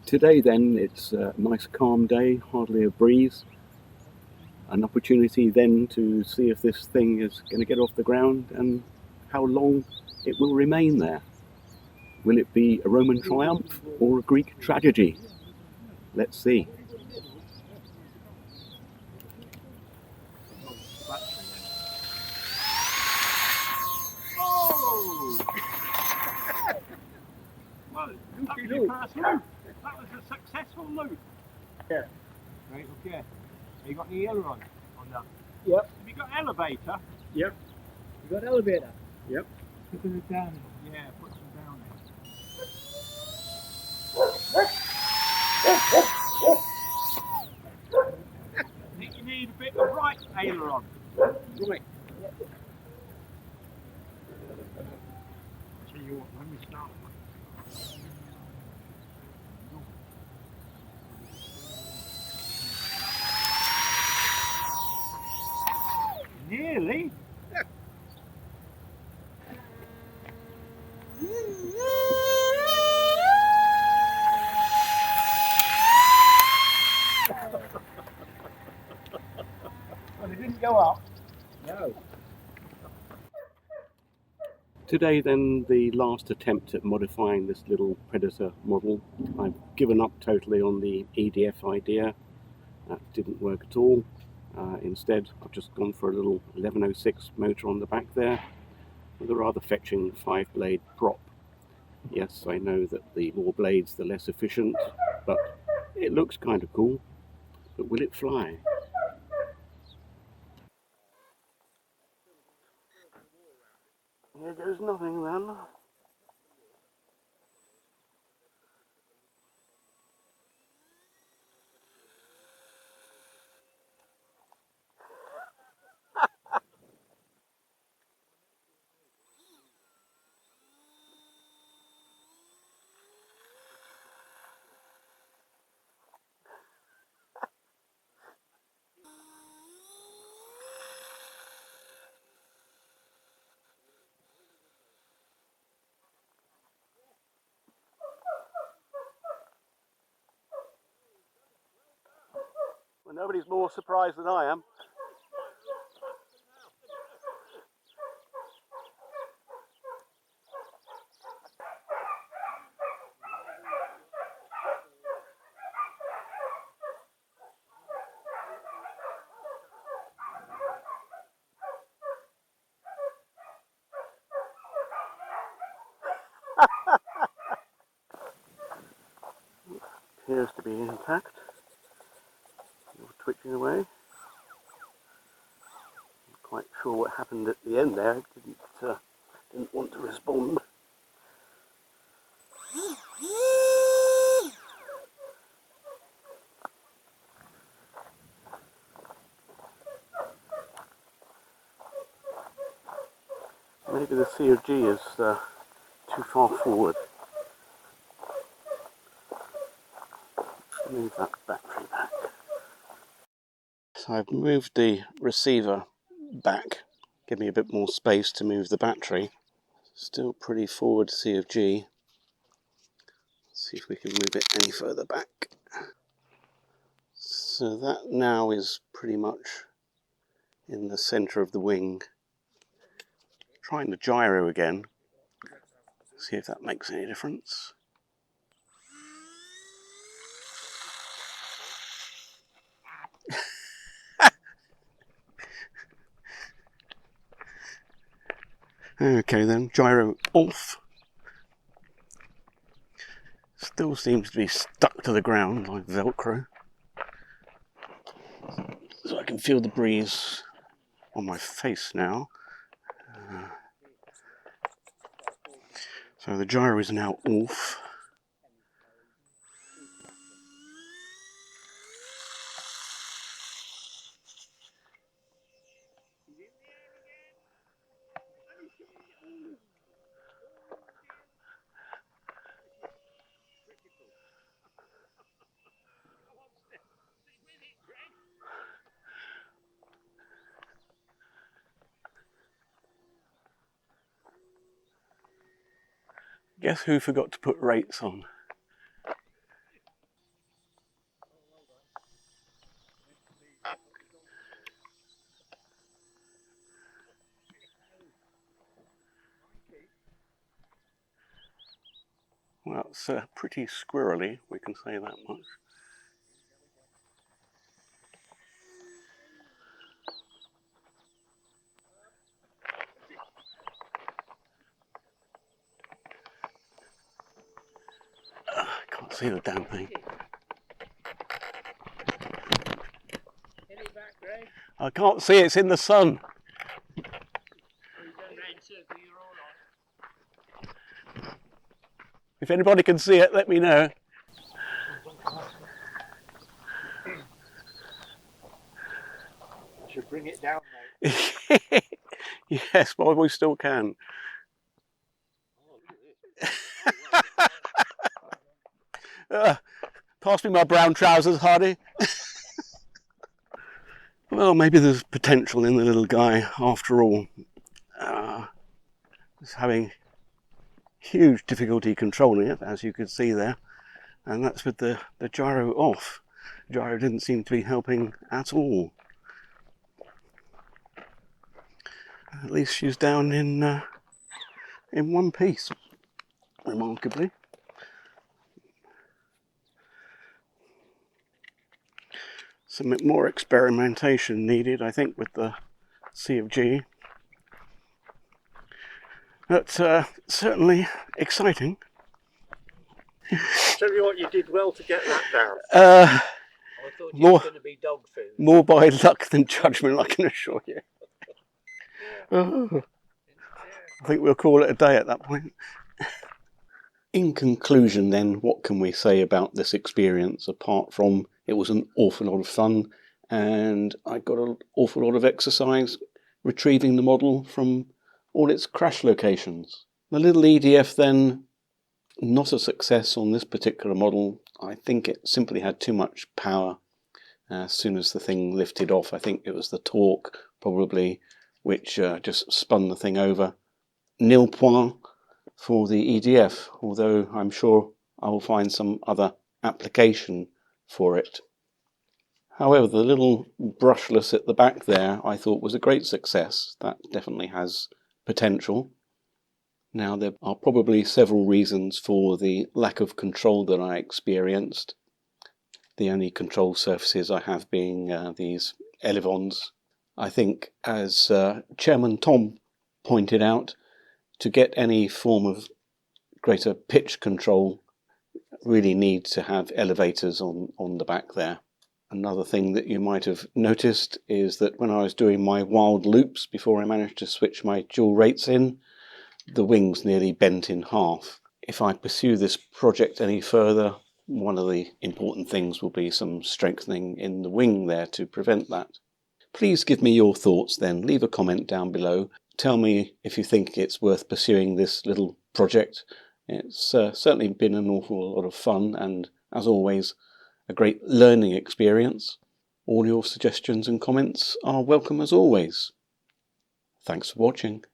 Today then, it's a nice calm day, hardly a breeze. An opportunity then to see if this thing is going to get off the ground and how long it will remain there. Will it be a Roman triumph or a Greek tragedy? Let's see. Well, that was your first loop. That was a successful loop. Yeah. Right, okay. Have you got any aileron on that? Yep. Have you got elevator? Yep. You got an elevator? Yep. Put it down. Yeah, put some down there. I think you need a bit of right aileron. Right. Tell you what, when we start. Nearly. Well, it didn't go up. No. Today then, the last attempt at modifying this little Predator model. I've given up totally on the EDF idea. That didn't work at all. Instead, I've just gone for a little 1106 motor on the back there with a rather fetching 5-blade prop. Yes, I know that the more blades, the less efficient, but it looks kind of cool. But will it fly? Here goes nothing then. Well, nobody's more surprised than I am. Appears to be intact. Twitching away. Not quite sure what happened at the end there. It didn't want to respond. Maybe the COG is too far forward. Move that battery back. So I've moved the receiver back, give me a bit more space to move the battery. Still pretty forward CFG. See if we can move it any further back. So that now is pretty much in the centre of the wing. Trying the gyro again. See if that makes any difference. Okay then, gyro off. Still seems to be stuck to the ground like Velcro. So I can feel the breeze on my face now. So the gyro is now off. Guess who forgot to put rates on? It's pretty squirrely, we can say that much. I can't see the damn thing. I can't see, it's in the sun. If anybody can see it, let me know. Should bring it down, mate. Yes, well, we still can. Pass me my brown trousers, Hardy. Well, maybe there's potential in the little guy after all. He's having huge difficulty controlling it, as you could see there, and that's with the gyro off. Gyro didn't seem to be helping at all. At least she's down in one piece, remarkably. Some more experimentation needed, I think, with the C of G. But certainly exciting. Tell you what, you did well to get that down. I thought you were going to be dog food. More by luck than judgment, I can assure you. Oh, I think we'll call it a day at that point. In conclusion then, what can we say about this experience apart from it was an awful lot of fun and I got an awful lot of exercise retrieving the model from all its crash locations. The little EDF then, not a success on this particular model. I think it simply had too much power as soon as the thing lifted off. I think it was the torque probably which just spun the thing over. Nil point for the EDF, although I'm sure I will find some other application for it. However, the little brushless at the back there I thought was a great success. That definitely has potential. Now, there are probably several reasons for the lack of control that I experienced. The only control surfaces I have being these elevons. I think, as Chairman Tom pointed out, to get any form of greater pitch control, really need to have elevators on the back there. Another thing that you might have noticed is that when I was doing my wild loops before I managed to switch my dual rates in, the wings nearly bent in half. If I pursue this project any further, one of the important things will be some strengthening in the wing there to prevent that. Please give me your thoughts then. Leave a comment down below. Tell me if you think it's worth pursuing this little project. It's certainly been an awful lot of fun and, as always, a great learning experience. All your suggestions and comments are welcome as always. Thanks for watching.